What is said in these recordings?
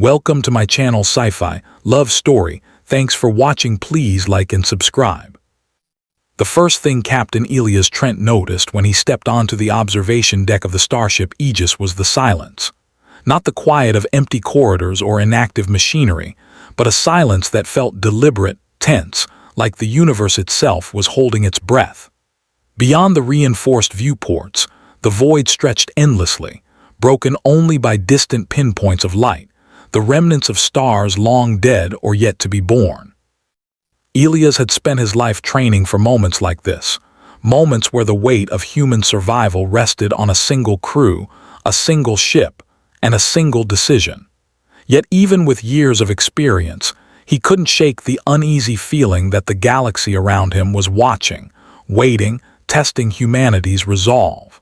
Welcome to my channel Sci-Fi Love Story. Thanks for watching. Please like and subscribe. The first thing Captain Elias Trent noticed when he stepped onto the observation deck of the starship Aegis was the silence. Not the quiet of empty corridors or inactive machinery, but a silence that felt deliberate, tense, like the universe itself was holding its breath. Beyond the reinforced viewports, the void stretched endlessly, broken only by distant pinpoints of light, the remnants of stars long dead or yet to be born. Elias had spent his life training for moments like this, moments where the weight of human survival rested on a single crew, a single ship, and a single decision. Yet even with years of experience, he couldn't shake the uneasy feeling that the galaxy around him was watching, waiting, testing humanity's resolve.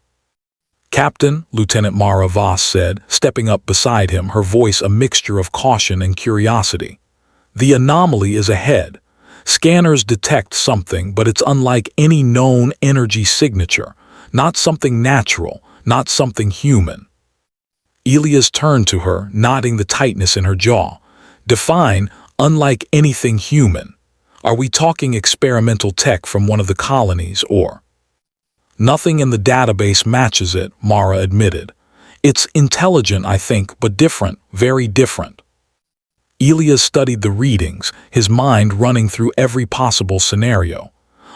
"Captain," Lieutenant Mara Voss said, stepping up beside him, her voice a mixture of caution and curiosity. "The anomaly is ahead. Scanners detect something, but it's unlike any known energy signature, not something natural, not something human." Elias turned to her, nodding the tightness in her jaw. "Define unlike anything human. Are we talking experimental tech from one of the colonies, or—" "Nothing in the database matches it," Mara admitted. "It's intelligent, I think, but different, very different." Elias studied the readings, his mind running through every possible scenario.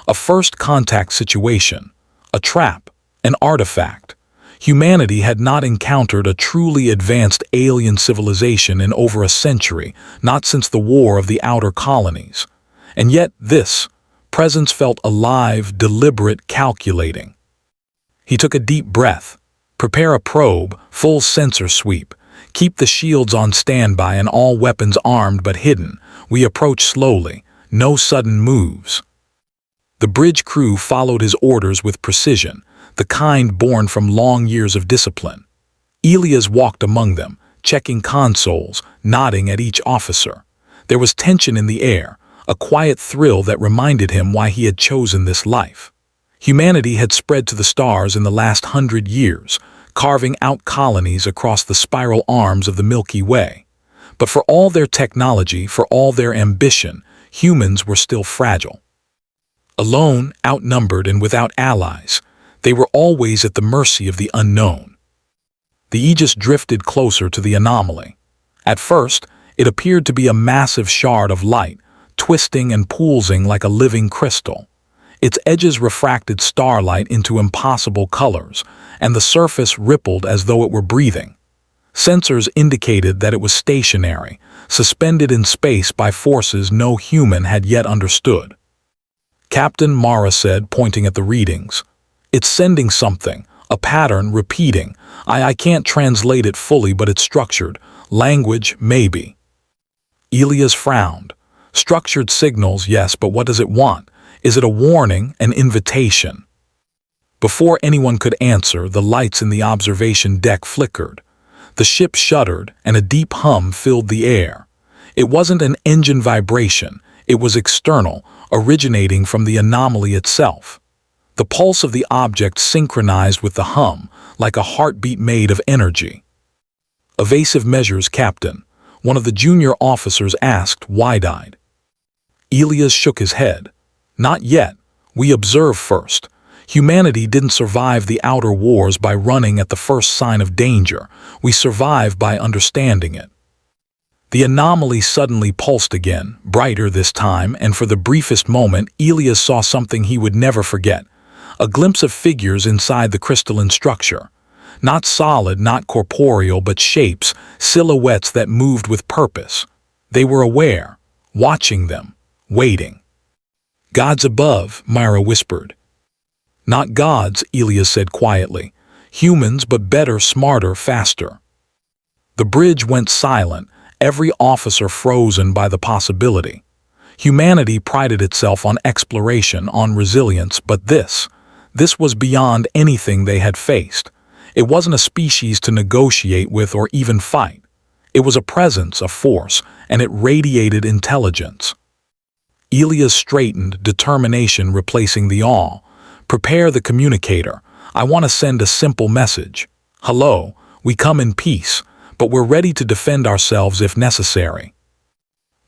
A first contact situation, a trap, an artifact. Humanity had not encountered a truly advanced alien civilization in over a century, not since the War of the Outer Colonies. And yet this presence felt alive, deliberate, calculating. He took a deep breath. "Prepare a probe, full sensor sweep. Keep the shields on standby and all weapons armed but hidden. We approach slowly, no sudden moves." The bridge crew followed his orders with precision, the kind born from long years of discipline. Elias walked among them, checking consoles, nodding at each officer. There was tension in the air, a quiet thrill that reminded him why he had chosen this life. Humanity had spread to the stars in the last 100 years, carving out colonies across the spiral arms of the Milky Way. But for all their technology, for all their ambition, humans were still fragile. Alone, outnumbered, and without allies, they were always at the mercy of the unknown. The Aegis drifted closer to the anomaly. At first, it appeared to be a massive shard of light, twisting and pulsing like a living crystal. Its edges refracted starlight into impossible colors, and the surface rippled as though it were breathing. Sensors indicated that it was stationary, suspended in space by forces no human had yet understood. "Captain," Mara said, pointing at the readings. "It's sending something, a pattern repeating. I can't translate it fully, but it's structured. Language, maybe." Elias frowned. "Structured signals, yes, but what does it want? Is it a warning, an invitation?" Before anyone could answer, the lights in the observation deck flickered. The ship shuddered, and a deep hum filled the air. It wasn't an engine vibration, it was external, originating from the anomaly itself. The pulse of the object synchronized with the hum, like a heartbeat made of energy. "Evasive measures, Captain," one of the junior officers asked, wide-eyed. Elias shook his head. "Not yet. We observe first. Humanity didn't survive the outer wars by running at the first sign of danger. We survive by understanding it." The anomaly suddenly pulsed again, brighter this time, and for the briefest moment, Elias saw something he would never forget. A glimpse of figures inside the crystalline structure. Not solid, not corporeal, but shapes, silhouettes that moved with purpose. They were aware, watching them, waiting. "Gods above," Myra whispered. "Not gods," Elias said quietly. "Humans, but better, smarter, faster." The bridge went silent, every officer frozen by the possibility. Humanity prided itself on exploration, on resilience, but this was beyond anything they had faced. It wasn't a species to negotiate with or even fight. It was a presence, a force, and it radiated intelligence. Elias straightened, determination replacing the awe. "Prepare the communicator. I want to send a simple message. Hello, we come in peace, but we're ready to defend ourselves if necessary."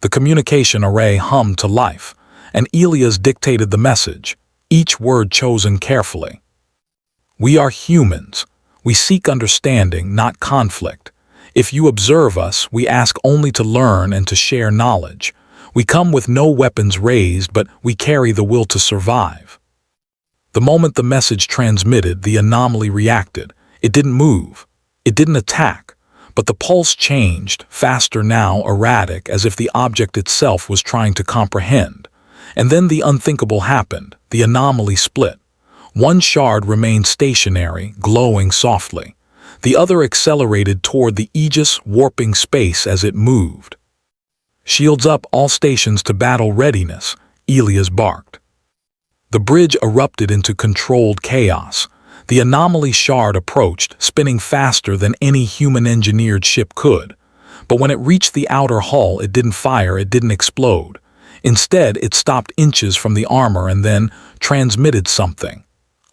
The communication array hummed to life, and Elias dictated the message, each word chosen carefully. "We are humans. We seek understanding, not conflict. If you observe us, we ask only to learn and to share knowledge. We come with no weapons raised, but we carry the will to survive." The moment the message transmitted, the anomaly reacted. It didn't move. It didn't attack. But the pulse changed, faster now, erratic, as if the object itself was trying to comprehend. And then the unthinkable happened. The anomaly split. One shard remained stationary, glowing softly. The other accelerated toward the Aegis, warping space as it moved. "Shields up, all stations to battle readiness," Elias barked. The bridge erupted into controlled chaos. The anomaly shard approached, spinning faster than any human-engineered ship could. But when it reached the outer hull, it didn't fire, it didn't explode. Instead, it stopped inches from the armor and then transmitted something.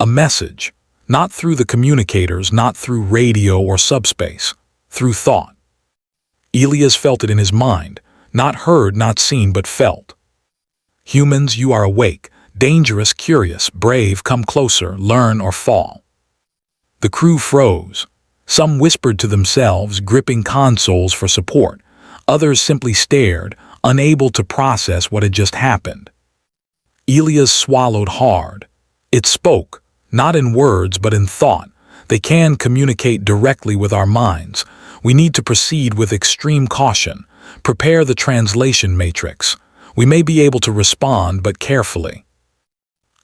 A message. Not through the communicators, not through radio or subspace. Through thought. Elias felt it in his mind. Not heard, not seen, but felt. "Humans, you are awake. Dangerous, curious, brave, come closer, learn or fall." The crew froze. Some whispered to themselves, gripping consoles for support. Others simply stared, unable to process what had just happened. Elias swallowed hard. It spoke, not in words but in thought. "They can communicate directly with our minds. We need to proceed with extreme caution. Prepare the translation matrix. We may be able to respond, but carefully."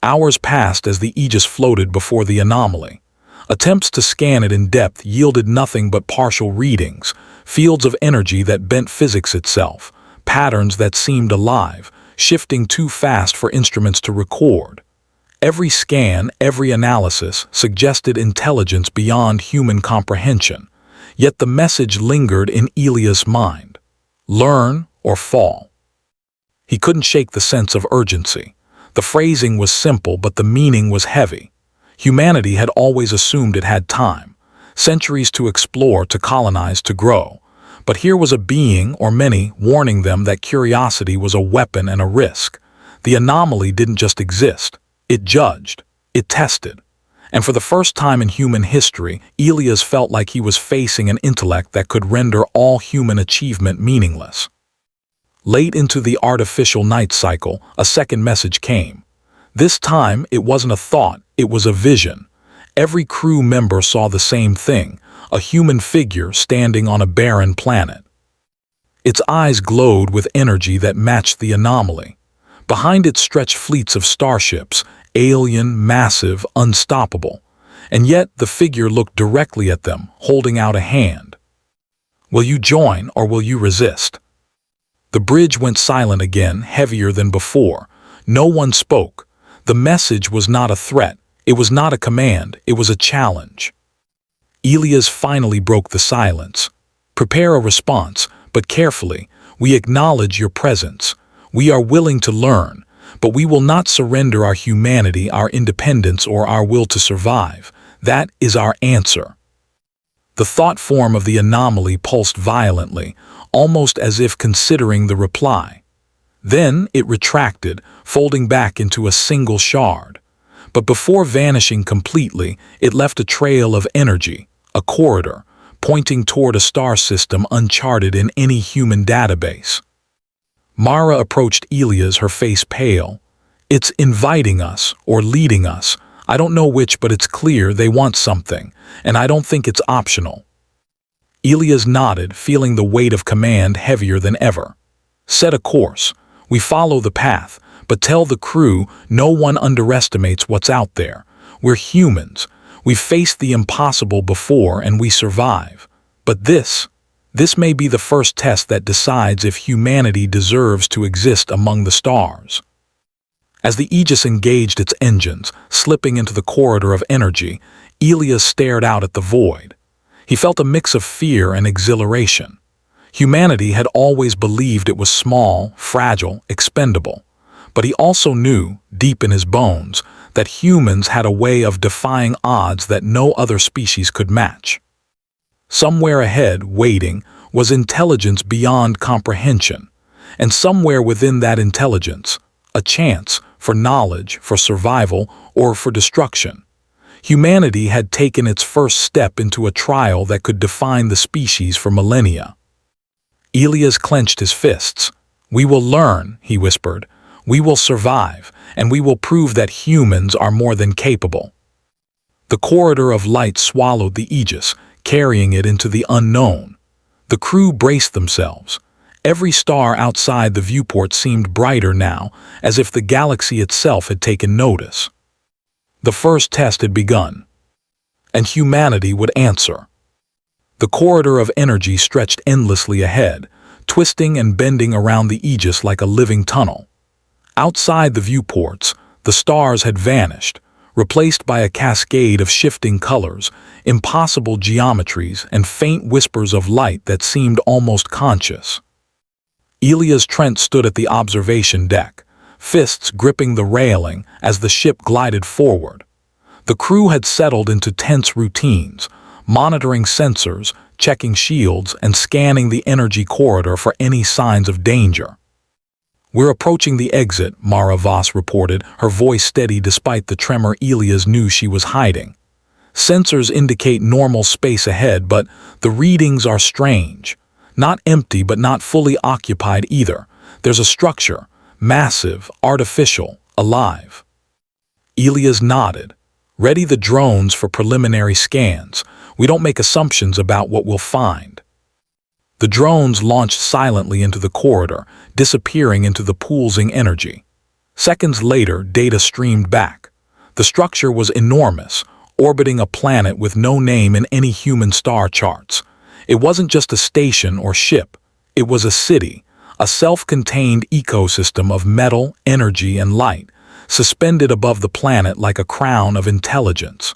Hours passed as the Aegis floated before the anomaly. Attempts to scan it in depth yielded nothing but partial readings, fields of energy that bent physics itself, patterns that seemed alive, shifting too fast for instruments to record. Every scan, every analysis suggested intelligence beyond human comprehension, yet the message lingered in Elias' mind. Learn or fall. He couldn't shake the sense of urgency. The phrasing was simple, but the meaning was heavy. Humanity had always assumed it had time, centuries to explore, to colonize, to grow. But here was a being, or many, warning them that curiosity was a weapon and a risk. The anomaly didn't just exist. It judged. It tested. And for the first time in human history, Elias felt like he was facing an intellect that could render all human achievement meaningless. Late into the artificial night cycle, a second message came. This time, it wasn't a thought, it was a vision. Every crew member saw the same thing, a human figure standing on a barren planet. Its eyes glowed with energy that matched the anomaly. Behind it stretched fleets of starships, alien, massive, unstoppable. And yet the figure looked directly at them, holding out a hand. "Will you join or will you resist?" The bridge went silent again, heavier than before. No one spoke. The message was not a threat. It was not a command. It was a challenge. Elias finally broke the silence. "Prepare a response, but carefully. We acknowledge your presence. We are willing to learn, but we will not surrender our humanity, our independence, or our will to survive. That is our answer." The thought form of the anomaly pulsed violently, almost as if considering the reply. Then it retracted, folding back into a single shard. But before vanishing completely, it left a trail of energy, a corridor, pointing toward a star system uncharted in any human database. Mara approached Elias, her face pale. "It's inviting us, or leading us. I don't know which, but it's clear they want something, and I don't think it's optional." Elias nodded, feeling the weight of command heavier than ever. "Set a course. We follow the path, but tell the crew no one underestimates what's out there. We're humans. We've faced the impossible before and we survive. But this may be the first test that decides if humanity deserves to exist among the stars." As the Aegis engaged its engines, slipping into the corridor of energy, Elias stared out at the void. He felt a mix of fear and exhilaration. Humanity had always believed it was small, fragile, expendable. But he also knew, deep in his bones, that humans had a way of defying odds that no other species could match. Somewhere ahead, waiting, was intelligence beyond comprehension, and somewhere within that intelligence, a chance for knowledge, for survival, or for destruction. Humanity had taken its first step into a trial that could define the species for millennia. Elias clenched his fists. "We will learn," he whispered. "We will survive, and we will prove that humans are more than capable." The corridor of light swallowed the Aegis, carrying it into the unknown. The crew braced themselves. Every star outside the viewport seemed brighter now, as if the galaxy itself had taken notice. The first test had begun, and humanity would answer. The corridor of energy stretched endlessly ahead, twisting and bending around the Aegis like a living tunnel. Outside the viewports, the stars had vanished, replaced by a cascade of shifting colors, impossible geometries, and faint whispers of light that seemed almost conscious. Elias Trent stood at the observation deck, fists gripping the railing as the ship glided forward. The crew had settled into tense routines, monitoring sensors, checking shields, and scanning the energy corridor for any signs of danger. "We're approaching the exit," Mara Voss reported, her voice steady despite the tremor Elias knew she was hiding. "Sensors indicate normal space ahead, but the readings are strange. Not empty, but not fully occupied either. There's a structure, massive, artificial, alive." Elias nodded. "Ready the drones for preliminary scans. We don't make assumptions about what we'll find." The drones launched silently into the corridor, disappearing into the poolsing energy. Seconds later, data streamed back. The structure was enormous, orbiting a planet with no name in any human star charts. It wasn't just a station or ship. It was a city, a self-contained ecosystem of metal, energy, and light, suspended above the planet like a crown of intelligence.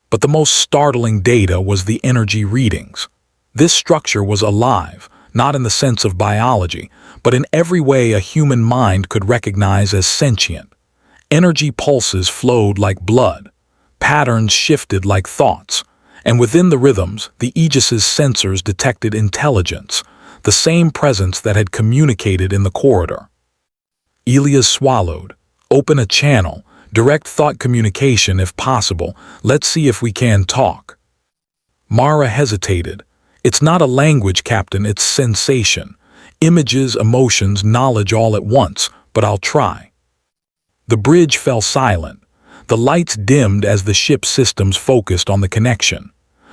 But the most startling data was the energy readings. This structure was alive, not in the sense of biology, but in every way a human mind could recognize as sentient. Energy pulses flowed like blood, patterns shifted like thoughts, and within the rhythms, the Aegis's sensors detected intelligence, the same presence that had communicated in the corridor. Elias swallowed. "Open a channel, direct thought communication if possible. Let's see if we can talk." Mara hesitated. "It's not a language, Captain, it's sensation. Images, emotions, knowledge all at once, but I'll try." The bridge fell silent. The lights dimmed as the ship's systems focused on the connection.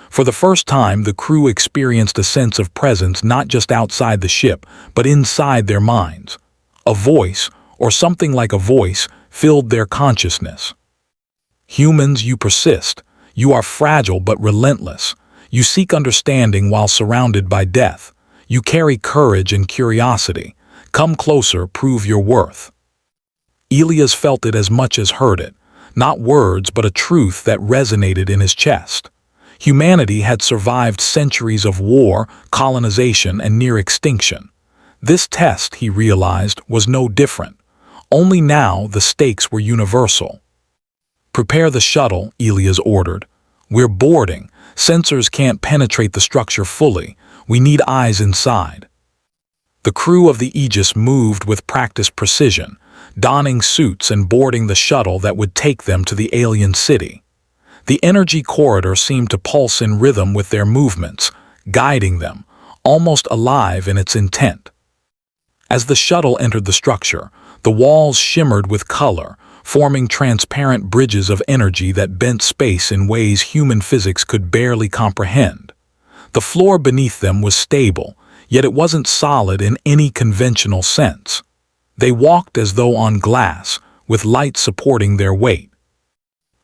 For the first time, the crew experienced a sense of presence not just outside the ship, but inside their minds. A voice, or something like a voice, filled their consciousness. "Humans, you persist. You are fragile but relentless. You seek understanding while surrounded by death. You carry courage and curiosity. Come closer, prove your worth." Elias felt it as much as heard it. Not words, but a truth that resonated in his chest. Humanity had survived centuries of war, colonization, and near extinction. This test, he realized, was no different. Only now the stakes were universal. "Prepare the shuttle," Elias ordered. "We're boarding. Sensors can't penetrate the structure fully. We need eyes inside." The crew of the Aegis moved with practiced precision, donning suits and boarding the shuttle that would take them to the alien city. The energy corridor seemed to pulse in rhythm with their movements, guiding them, almost alive in its intent. As the shuttle entered the structure, the walls shimmered with color, forming transparent bridges of energy that bent space in ways human physics could barely comprehend. The floor beneath them was stable, yet it wasn't solid in any conventional sense. They walked as though on glass, with light supporting their weight.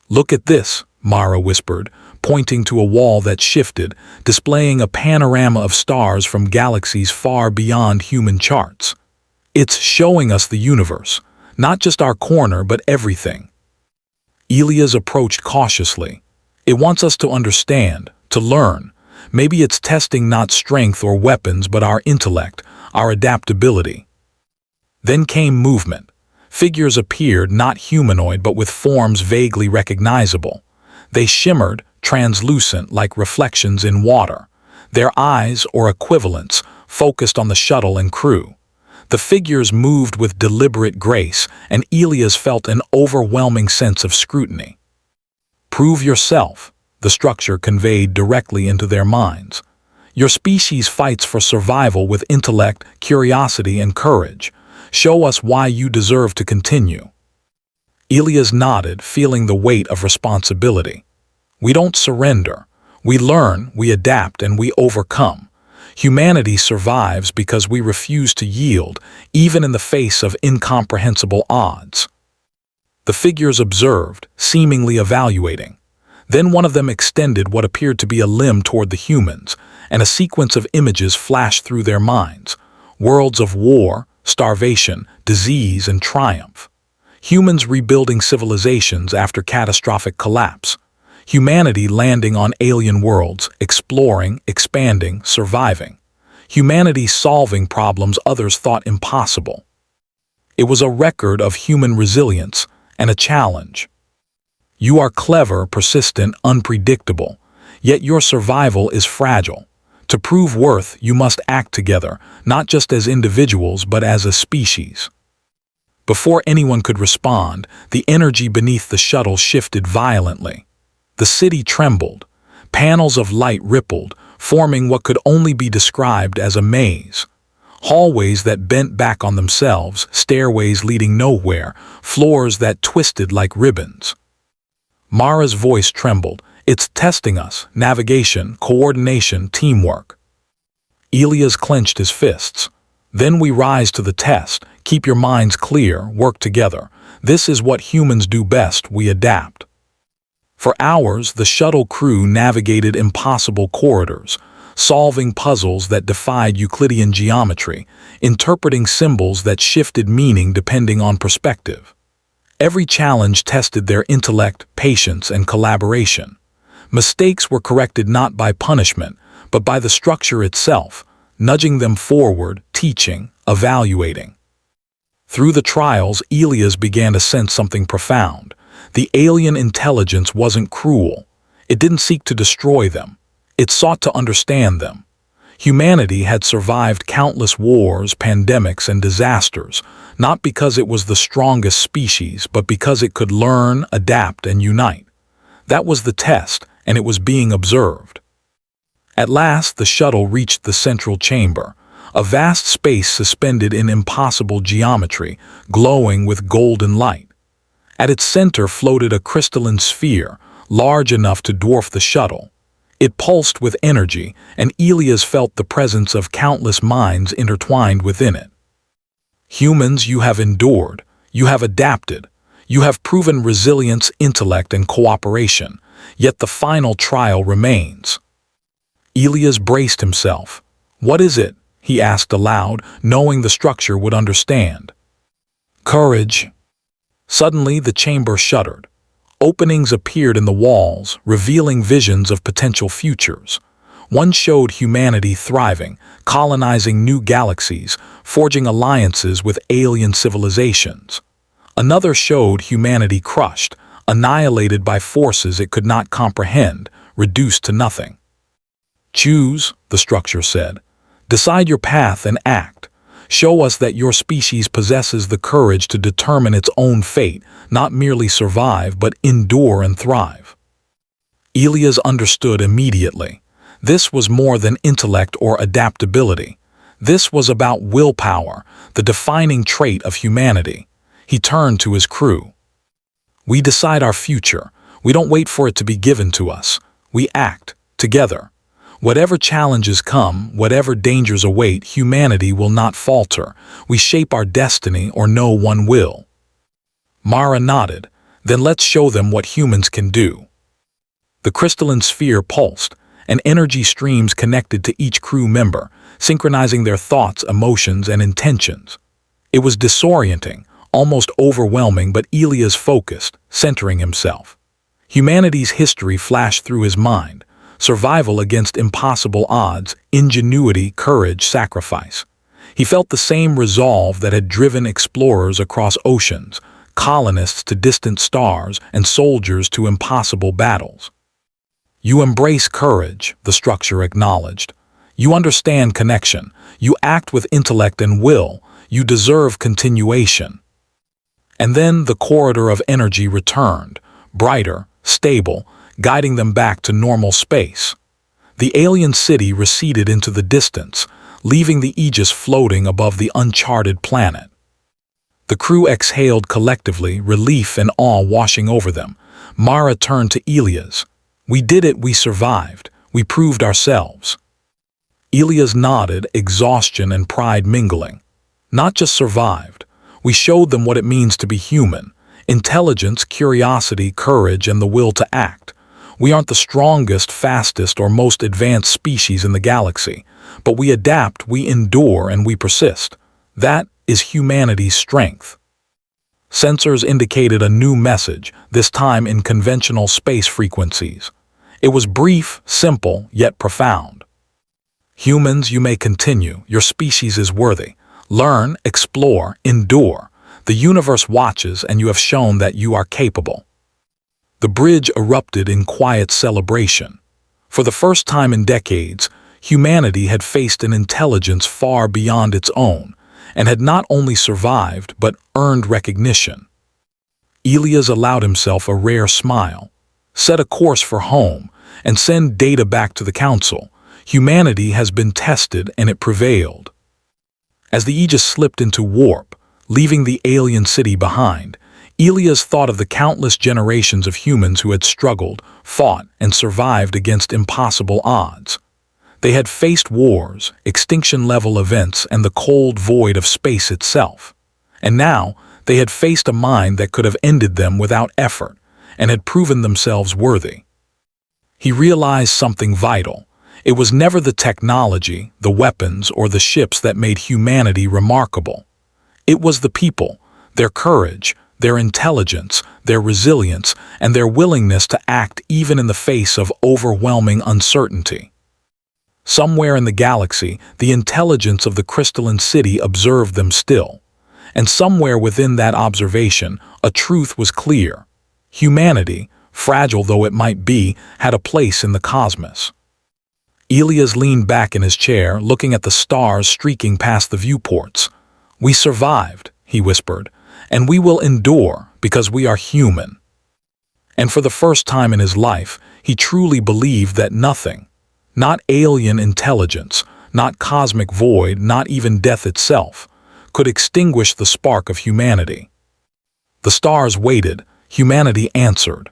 "Look at this," Mara whispered, pointing to a wall that shifted, displaying a panorama of stars from galaxies far beyond human charts. "It's showing us the universe, not just our corner, but everything." Elias approached cautiously. "It wants us to understand, to learn. Maybe it's testing not strength or weapons, but our intellect, our adaptability." Then came movement. Figures appeared, not humanoid, but with forms vaguely recognizable. They shimmered, translucent like reflections in water. Their eyes, or equivalents, focused on the shuttle and crew. The figures moved with deliberate grace, and Elias felt an overwhelming sense of scrutiny. "Prove yourself," the structure conveyed directly into their minds. "Your species fights for survival with intellect, curiosity, and courage. Show us why you deserve to continue." Elias nodded, feeling the weight of responsibility. "We don't surrender. We learn, we adapt, and we overcome. Humanity survives because we refuse to yield, even in the face of incomprehensible odds." The figures observed, seemingly evaluating. Then one of them extended what appeared to be a limb toward the humans, and a sequence of images flashed through their minds. Worlds of war, starvation, disease, and triumph. Humans rebuilding civilizations after catastrophic collapse. Humanity landing on alien worlds, exploring, expanding, surviving. Humanity solving problems others thought impossible. It was a record of human resilience and a challenge. You are clever, persistent, unpredictable, yet your survival is fragile. To prove worth, you must act together, not just as individuals but as a species. Before anyone could respond, the energy beneath the shuttle shifted violently. The city trembled. Panels of light rippled, forming what could only be described as a maze. Hallways that bent back on themselves, stairways leading nowhere, floors that twisted like ribbons. Mara's voice trembled. "It's testing us. Navigation, coordination, teamwork." Elias clenched his fists. "Then we rise to the test. Keep your minds clear, work together. This is what humans do best, we adapt." For hours, the shuttle crew navigated impossible corridors, solving puzzles that defied Euclidean geometry, interpreting symbols that shifted meaning depending on perspective. Every challenge tested their intellect, patience, and collaboration. Mistakes were corrected not by punishment, but by the structure itself, nudging them forward, teaching, evaluating. Through the trials, Elias began to sense something profound. The alien intelligence wasn't cruel. It didn't seek to destroy them. It sought to understand them. Humanity had survived countless wars, pandemics, and disasters, not because it was the strongest species, but because it could learn, adapt, and unite. That was the test, and it was being observed. At last, the shuttle reached the central chamber, a vast space suspended in impossible geometry, glowing with golden light. At its center floated a crystalline sphere, large enough to dwarf the shuttle. It pulsed with energy, and Elias felt the presence of countless minds intertwined within it. "Humans, you have endured. You have adapted. You have proven resilience, intellect, and cooperation. Yet the final trial remains." Elias braced himself. "What is it?" he asked aloud, knowing the structure would understand. "Courage." Suddenly, the chamber shuddered. Openings appeared in the walls, revealing visions of potential futures. One showed humanity thriving, colonizing new galaxies, forging alliances with alien civilizations. Another showed humanity crushed, annihilated by forces it could not comprehend, reduced to nothing. "Choose," the structure said. "Decide your path and act. Show us that your species possesses the courage to determine its own fate, not merely survive, but endure and thrive." Elias understood immediately. This was more than intellect or adaptability. This was about willpower, the defining trait of humanity. He turned to his crew. "We decide our future. We don't wait for it to be given to us. We act, together. Whatever challenges come, whatever dangers await, humanity will not falter. We shape our destiny, or no one will." Mara nodded. "Then let's show them what humans can do." The crystalline sphere pulsed, and energy streams connected to each crew member, synchronizing their thoughts, emotions, and intentions. It was disorienting, almost overwhelming, but Elias focused, centering himself. Humanity's history flashed through his mind. Survival against impossible odds, ingenuity, courage, sacrifice. He felt the same resolve that had driven explorers across oceans, colonists to distant stars, and soldiers to impossible battles. You embrace courage, the structure acknowledged. You understand connection. You act with intellect and will. You deserve continuation. And then the corridor of energy returned, brighter, stable, guiding them back to normal space. The alien city receded into the distance, leaving the Aegis floating above the uncharted planet. The crew exhaled collectively, relief and awe washing over them. Mara turned to Elias. "We did it, we survived. We proved ourselves." Elias nodded, exhaustion and pride mingling. "Not just survived. We showed them what it means to be human. Intelligence, curiosity, courage, and the will to act. We aren't the strongest, fastest, or most advanced species in the galaxy, but we adapt, we endure, and we persist. That is humanity's strength." Sensors indicated a new message, this time in conventional space frequencies. It was brief, simple, yet profound. "Humans, you may continue. Your species is worthy. Learn, explore, endure. The universe watches, and you have shown that you are capable." The bridge erupted in quiet celebration. For the first time in decades, humanity had faced an intelligence far beyond its own, and had not only survived but earned recognition. Elias allowed himself a rare smile. "Set a course for home, and send data back to the Council. Humanity has been tested, and it prevailed." As the Aegis slipped into warp, leaving the alien city behind, Elias thought of the countless generations of humans who had struggled, fought, and survived against impossible odds. They had faced wars, extinction-level events, and the cold void of space itself. And now, they had faced a mind that could have ended them without effort, and had proven themselves worthy. He realized something vital. It was never the technology, the weapons, or the ships that made humanity remarkable. It was the people, their courage, their intelligence, their resilience, and their willingness to act even in the face of overwhelming uncertainty. Somewhere in the galaxy, the intelligence of the crystalline city observed them still. And somewhere within that observation, a truth was clear. Humanity, fragile though it might be, had a place in the cosmos. Elias leaned back in his chair, looking at the stars streaking past the viewports. "We survived," he whispered, "and we will endure because we are human." And for the first time in his life, he truly believed that nothing, not alien intelligence, not cosmic void, not even death itself, could extinguish the spark of humanity. The stars waited, humanity answered.